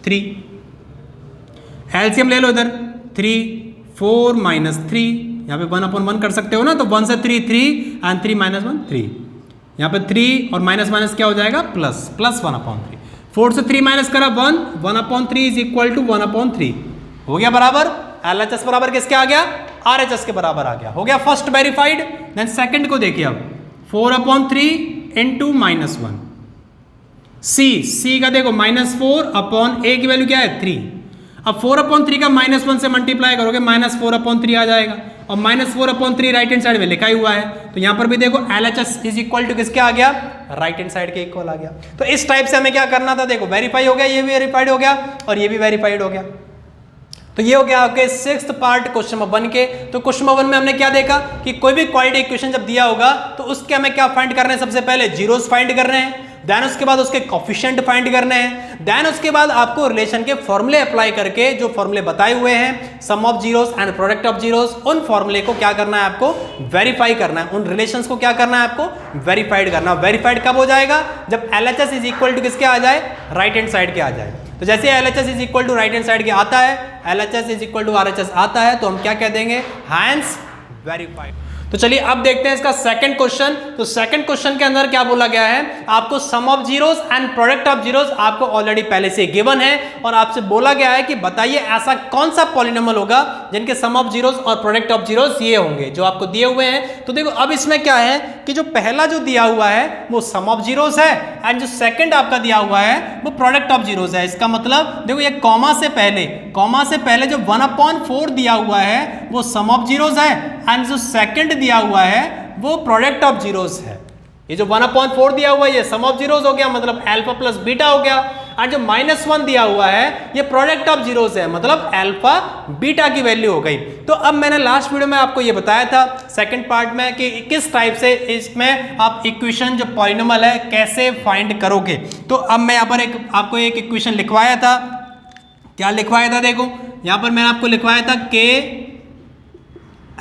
[SPEAKER 1] 3, एलसीएम ले लो इधर 3 4 -3, यहाँ पे 1/1 कर सकते हो ना, तो 1 से 3 3 एंड 3 -1 3, यहाँ पे 3 और माइनस माइनस क्या हो जाएगा प्लस 1/3। 4 से 3 माइनस करा 1, 1/3 इज इक्वल टू 1/3 हो गया बराबर। LHS बराबर किसके आ गया, RHS के बराबर आ गया, हो गया फर्स्ट वेरीफाइड। देन सेकंड को देखिए, अब 4/3 इंटू -1, C का देखो -4 A की वैल्यू क्या है 3। अब 4/3 का -1 से मल्टीप्लाई करोगे -4/3 आ जाएगा और -4/3 राइट हैंड साइड में लिखा ही हुआ है, तो यहां पर भी देखो LHS इज इक्वल टू किसके आ गया, राइट हैंड साइड के इक्वल आ गया। तो इस टाइप से हमें क्या करना था, देखो वेरीफाई हो गया, ये भी वेरीफाइड हो गया और ये भी वेरीफाइड हो गया। तो ये हो गया आपके 6th पार्ट क्वेश्चन नंबर 1 के। तो क्वेश्चन नंबर 1 में हमने क्या देखा कि कोई भी क्वाड्रेटिक इक्वेशन जब दिया होगा तो उसके हमें क्या फाइंड करना है, सबसे पहले जीरोस फाइंड करने हैं, देन उसके बाद उसके कोफिशिएंट फाइंड करने हैं, देन उसके बाद आपको रिलेशन के फॉर्मूले अप्लाई करके जो फॉर्मूले बताए हुए हैं sum of zeros and product of zeros, उन फॉर्मूले को क्या करना है आपको वेरीफाई करना है, उन रिलेशंस को क्या करना है आपको वेरीफाइड करना। वेरीफाइड कब हो जाएगा, जब LHS इज इक्वल टू किसके आ जाए, राइट हैंड साइड के आ जाए। तो जैसे LHS is equal to right hand side के आता है, LHS is equal to RHS आता है, तो हम क्या कह देंगे, हैंस वेरीफाइड। तो चलिए अब देखते हैं इसका सेकंड क्वेश्चन। तो सेकंड क्वेश्चन के अंदर क्या बोला गया है, आपको sum of zeros and product of zeros आपको ऑलरेडी पहले से गिवन है और आपसे बोला गया है कि बताइए ऐसा कौन सा पॉलिनोमियल होगा जिनके सम ऑफ जीरोस और प्रोडक्ट ऑफ जीरोस ये होंगे जो आपको दिए हुए हैं। तो देखो अब इसमें क्या है कि जो पहला जो दिया हुआ है वो सम ऑफ जीरोस है एंड जो सेकंड आपका दिया हुआ है वो प्रोडक्ट ऑफ जीरोस है। इसका मतलब देखो ये कॉमा से पहले जो 1/4 दिया हुआ है वो सम ऑफ जीरोस है एंड जो सेकंड दिया हुआ है वो प्रोडक्ट ऑफ जीरोस है। ये जो 1/4 दिया हुआ है ये सम ऑफ जीरोस हो गया, मतलब अल्फा प्लस बीटा हो गया। और जो -1 दिया हुआ है ये प्रोडक्ट ऑफ जीरोस है, मतलब अल्फा बीटा की वैल्यू हो गई। तो अब मैंने लास्ट वीडियो में आपको ये बताया था सेकंड पार्ट में कि किस टाइप से इसमें आप इक्वेशन जो पॉलिनोमियल है कैसे फाइंड करोगे। तो अब मैं यहाँ पर आपको एक इक्वेशन लिखवाया था। क्या लिखवाया था? देखो यहाँ पर मैंने आपको लिखवाया था के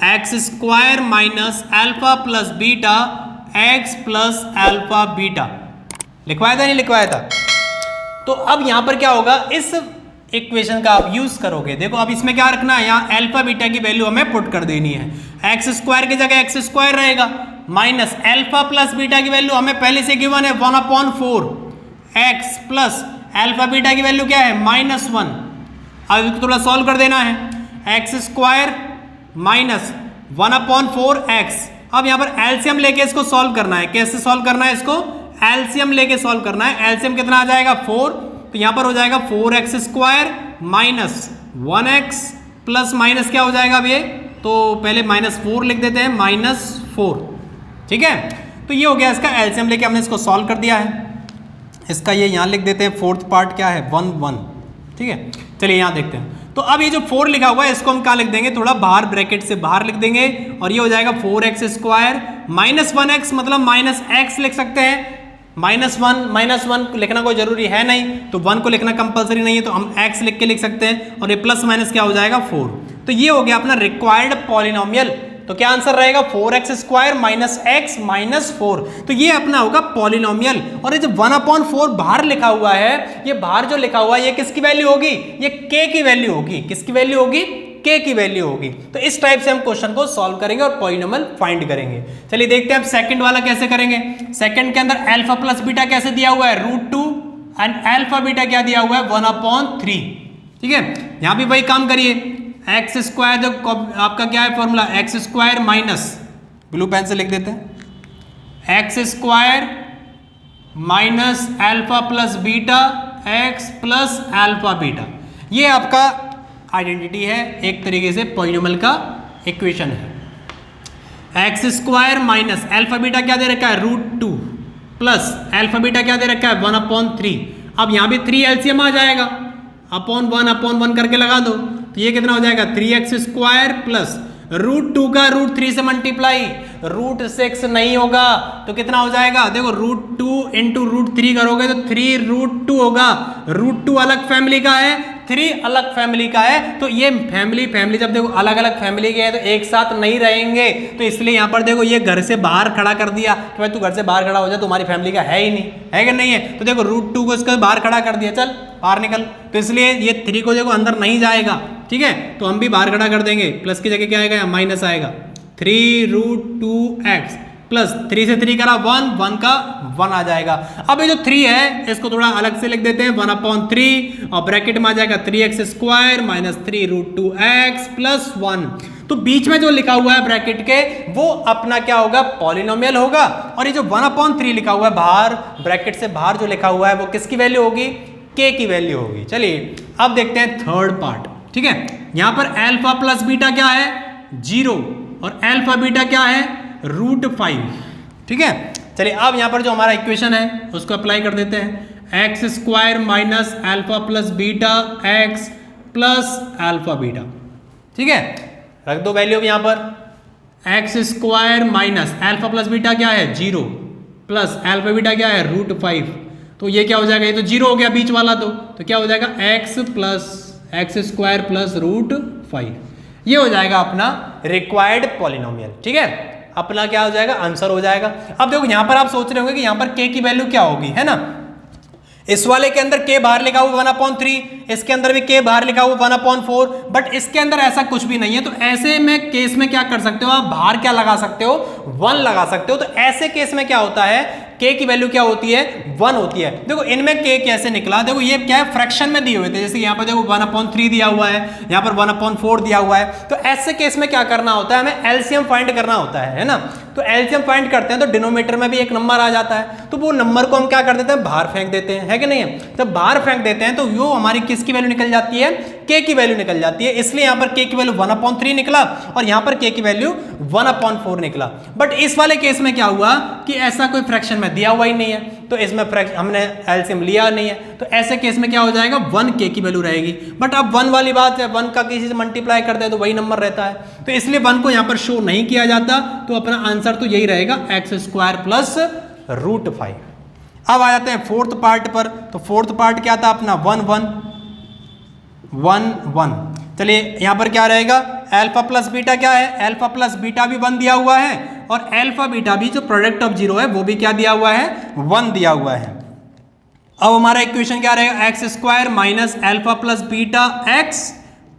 [SPEAKER 1] x square minus alpha plus beta x plus alpha beta लिखवाया था, नहीं लिखवाया था? तो अब यहां पर क्या होगा, इस इक्वेशन का आप यूज करोगे। देखो अब इसमें क्या रखना है, यहाँ अल्फा बीटा की वैल्यू हमें पुट कर देनी है। एक्स स्क्वायर की जगह एक्स स्क्वायर रहेगा माइनस अल्फा प्लस बीटा की वैल्यू हमें पहले से गिवन है 1/4 एक्स प्लस अल्फा बीटा की वैल्यू क्या है -1। अब इसको थोड़ा सॉल्व कर देना है। X square minus 1/4 x. अब यहाँ पर एलसीएम लेके इसको सॉल्व करना है। कैसे सॉल्व करना है इसको? एलसीएम लेके सॉल्व करना है। एलसीएम कितना आ जाएगा 4, तो यहाँ पर हो जाएगा 4x square minus 1x plus minus क्या हो जाएगा अब ये, तो पहले -4 लिख देते हैं, -4। ठीक है, तो ये हो गया इसका एलसीएम लेके हमने इसको सॉल्व कर दिया है। इसका ये यहाँ लिख देते हैं, फोर्थ पार्ट क्या है 1 1। ठीक है, चलिए यहाँ देखते हैं। तो अब ये जो 4 लिखा हुआ है इसको हम क्या लिख देंगे, थोड़ा बाहर ब्रैकेट से बाहर लिख देंगे और ये हो जाएगा 4x स्क्वायर माइनस 1x, मतलब -x लिख सकते हैं। -1 लिखना कोई जरूरी है नहीं, तो 1 को लिखना कंपलसरी नहीं है, तो हम x लिख के लिख सकते हैं। और ये प्लस माइनस क्या हो जाएगा 4। तो ये हो गया अपना रिक्वायर्ड पॉलिनोमियल। तो क्या आंसर रहेगा, 4x square minus x minus 4। तो ये अपना होगा पॉलिनोमियल। और ये जो 1/4 बाहर लिखा हुआ है, ये बाहर जो लिखा हुआ है ये किसकी वैल्यू होगी, ये k की वैल्यू होगी। किसकी वैल्यू होगी, k की वैल्यू होगी। तो इस टाइप से हम क्वेश्चन को सॉल्व करेंगे और पॉलिनोमियल फाइंड करेंगे। चलिए देखते हैं अब सेकंड वाला कैसे करेंगे। सेकंड के अंदर अल्फा प्लस बीटा कैसे दिया हुआ है, √2 एंड अल्फा बीटा क्या दिया हुआ है 1/3। ठीक है, यहां भी वही काम करिए। एक्स स्क्वायर जो आपका क्या है formula, x square minus, blue pen से लिख देते हैं, x square minus alpha plus beta x plus alpha beta. ये आपका आइडेंटिटी है, एक तरीके से पॉलिनोमियल का इक्वेशन है। X square minus alpha beta क्या दे रखा है √2 प्लस अल्फा बीटा क्या दे रखा है 1/3। अब यहाँ भी 3 एलसीएम आ जाएगा, अपॉन 1 करके लगा दो, तो ये कितना हो जाएगा 3x स्क्वायर प्लस √2 का √3 से मल्टीप्लाई, √6 नहीं होगा तो कितना हो जाएगा, देखो √2 इंटू √3 करोगे तो 3√2 होगा। √2 अलग फैमिली का है, 3 अलग फैमिली का है, तो ये फैमिली जब देखो अलग अलग फैमिली के हैं तो एक साथ नहीं रहेंगे। तो इसलिए यहाँ पर देखो ये घर से बाहर खड़ा कर दिया कि भाई तू घर से बाहर खड़ा हो जा, तुम्हारी फैमिली का है ही नहीं, है कि नहीं है। तो देखो √2 को इसका बाहर खड़ा कर दिया, चल बाहर निकल, तो इसलिए ये 3 को देखो अंदर नहीं जाएगा। ठीक है, तो हम भी बाहर खड़ा कर देंगे, प्लस की जगह क्या आएगा, माइनस आएगा। 3√2x प्लस 3 से 3 करा 1 का 1 आ जाएगा। अब ये जो 3 है इसको थोड़ा अलग से लिख देते हैं 1/3 और ब्रैकेट में आ जाएगा 3x square minus 3√2x plus 1। तो बीच में जो लिखा हुआ है ब्रैकेट के वो अपना क्या होगा, पॉलिनोमियल होगा। और ये जो 1/3 लिखा हुआ है बाहर ब्रैकेट से बाहर जो लिखा हुआ है वो किसकी वैल्यू होगी, k की वैल्यू होगी। चलिए अब देखते हैं थर्ड पार्ट। ठीक है, यहां पर अल्फा प्लस बीटा क्या है 0 और अल्फा बीटा क्या है √5। ठीक है, चलिए अब यहां पर जो हमारा इक्वेशन है उसको अप्लाई कर देते हैं। X square minus alpha plus beta x plus alpha beta. ठीक है, रख दो वैल्यू यहां पर, x square minus alpha plus beta क्या है 0 प्लस अल्फा बीटा क्या है √5। तो ये क्या हो जाएगा, ये तो 0 हो गया बीच वाला, तो क्या हो जाएगा एक्स स्क्वायर प्लस √5। ये हो जाएगा अपना रिक्वायर्ड पॉलिनोमियल। ठीक है, अपना क्या हो जाएगा, आंसर हो जाएगा। अब देखो यहां पर आप सोच रहे होंगे कि यहां पर k की वैल्यू क्या होगी, है ना। इस वाले के अंदर k बाहर लिखा हुआ 1/3, इसके अंदर भी k बाहर लिखा हुआ 1/4, बट इसके अंदर ऐसा कुछ भी नहीं है। तो ऐसे में केस में क्या कर सकते हो आप, बाहर क्या लगा सकते हो, 1 लगा सकते हो। तो ऐसे केस में क्या होता है, k की वैल्यू क्या होती है 1 होती है। देखो इनमें k कैसे निकला, देखो ये क्या है फ्रैक्शन में दिए हुए थे, जैसे यहाँ पर देखो 1/3 दिया हुआ है, यहाँ पर 1/4 दिया हुआ है। तो ऐसे केस में क्या करना होता है, हमें एलसीएम फाइंड करना होता है ना। तो एलसीएम फाइंड करते हैं तो डिनोमिनेटर में भी एक नंबर आ जाता है, तो वो नंबर को हम क्या कर देते हैं, बाहर फेंक देते हैं, है कि नहीं है। जब बाहर फेंक देते हैं तो वो हमारी किसकी वैल्यू निकल जाती है, k की वैल्यू निकल जाती है। इसलिए यहाँ पर k की वैल्यू 1/3 निकला और यहाँ पर k की वैल्यू 1/4 निकला। बट इस वाले केस में क्या हुआ कि ऐसा कोई फ्रैक्शन में दिया हुआ ही नहीं है, तो इसमें हमने एलसीएम लिया नहीं है, तो ऐसे केस में क्या हो जाएगा 1k की वैल्यू रहेगी। बट अब 1 वाली बात है, 1 का किसी से मल्टीप्लाई करते हैं तो वही नंबर रहता है, तो इसलिए 1 को यहाँ पर शो नहीं किया जाता, तो अपना आंसर तो यही रहेगा x² प्लस √5। अब आ जाते हैं फोर्थ पार्ट पर, तो फोर्थ पार्ट क्या था अपना 1 1 1 1। चलिए यहाँ पर क्या रहेगा, अल्फा प्लस बीटा क्या है, अल्फा प्लस बीटा भी 1 दिया हुआ है, और अल्फा बीटा भी जो प्रोडक्ट ऑफ जीरो है वो भी क्या दिया हुआ है, 1 दिया हुआ है। अब हमारा इक्वेशन क्या रहेगा, x² minus alpha plus beta x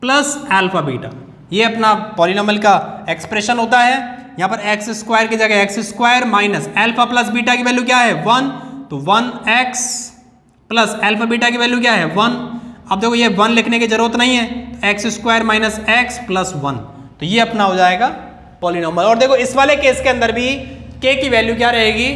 [SPEAKER 1] plus alpha beta, ये अपना पॉलिनोमियल का एक्सप्रेशन होता है। यहाँ पर x² की जगह x² minus alpha plus beta की वैल्यू क्या है 1, तो 1x प्लस अल्फा बीटा की वैल्यू क्या है 1। अब देखो ये 1 लिखने की जरूरत नहीं है, x² माइनस x प्लस 1, तो ये अपना हो जाएगा पॉलिनोमियल। और देखो इस वाले केस के अंदर भी k की वैल्यू क्या रहेगी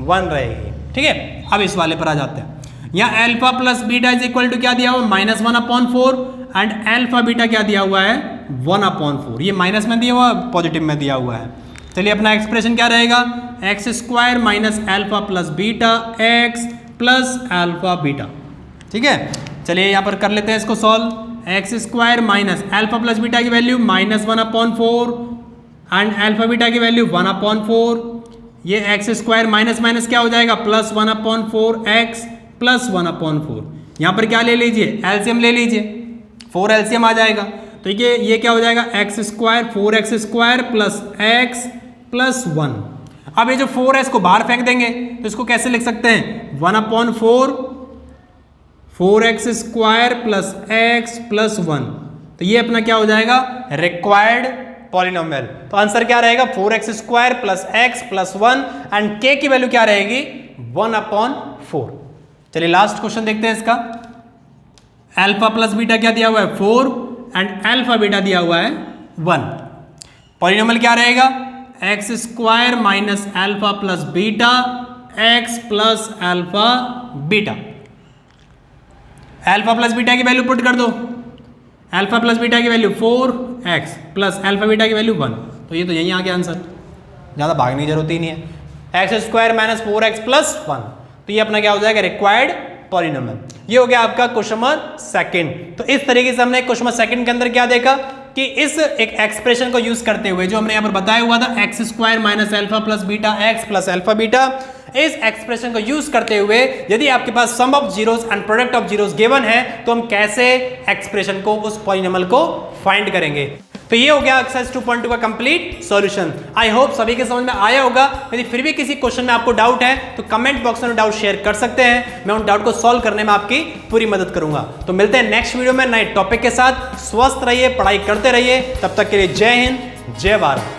[SPEAKER 1] 1 रहेगी, ठीक है। अब इस वाले पर आ जाते हैं, यहाँ alpha plus beta is equal to क्या दिया हुआ -1/4 एंड अल्फा बीटा क्या दिया हुआ है 1/4, ये माइनस में दिया हुआ पॉजिटिव में दिया हुआ है। चलिए अपना एक्सप्रेशन क्या रहेगा, x² minus alpha plus beta x plus alpha beta, ठीक है। चलिए यहाँ पर कर लेते हैं इसको solve, x² minus alpha plus beta की वैल्यू -1/4 एंड अल्फा बीटा की वैल्यू 1/4, ये x² माइनस माइनस क्या हो जाएगा +1/4x प्लस 1/4। यहाँ पर क्या ले लीजिए, एलसीएम ले लीजिए, 4 एलसीएम आ जाएगा, तो ये क्या हो जाएगा x² 4x² plus x plus 1। अब ये जो 4 है इसको बाहर फेंक देंगे, तो इसको कैसे लिख सकते हैं 1/4 4x² प्लस x प्लस 1, तो ये अपना क्या हो जाएगा रिक्वायर्ड पॉलिनोमियल। तो आंसर क्या रहेगा 4x² plus x plus 1 and k की वैल्यू क्या रहेगी 1/4। चलिए लास्ट क्वेश्चन देखते हैं इसका, अल्फा प्लस बीटा क्या दिया हुआ है 4 एंड अल्फा बीटा दिया हुआ है 1। पॉलिनोमियल क्या रहेगा x² minus alpha plus beta x plus alpha beta. Alpha plus beta की वैल्यू पुट कर दो, अल्फा प्लस बीटा की value 4x plus alpha beta की वैल्यू 1, तो ये तो यहीं आ गया आंसर, ज़्यादा भागने की जरूरत ही नहीं है। x² माइनस 4x प्लस 1, तो ये अपना क्या हो जाएगा रिक्वायर्ड पॉलिनोमियल। ये हो गया आपका क्वेश्चन नंबर 2। तो इस तरीके से हमने क्वेश्चन नंबर 2 के अंदर क्या देखा कि इस एक एक्सप्रेशन को यूज करते हुए जो हमने यहाँ पर बताया हुआ था x² minus alpha plus beta x plus alpha beta, इस एक्सप्रेशन को यूज करते हुए यदि आपके पास sum of zeros and product of zeros given है तो हम कैसे एक्सप्रेशन को उस पॉलिनोमियल को फाइंड करेंगे। तो ये हो गया एक्सरसाइज 2.2 का कंप्लीट सॉल्यूशन। आई होप सभी के समझ में आया होगा। यदि फिर भी किसी क्वेश्चन में आपको डाउट है तो कमेंट बॉक्स में डाउट शेयर कर सकते हैं, मैं उन डाउट को सॉल्व करने में आपकी पूरी मदद करूंगा। तो मिलते हैं नेक्स्ट वीडियो में नए टॉपिक के साथ। स्वस्थ रहिए, पढ़ाई करते रहिए, तब तक के लिए जय हिंद, जय भारत।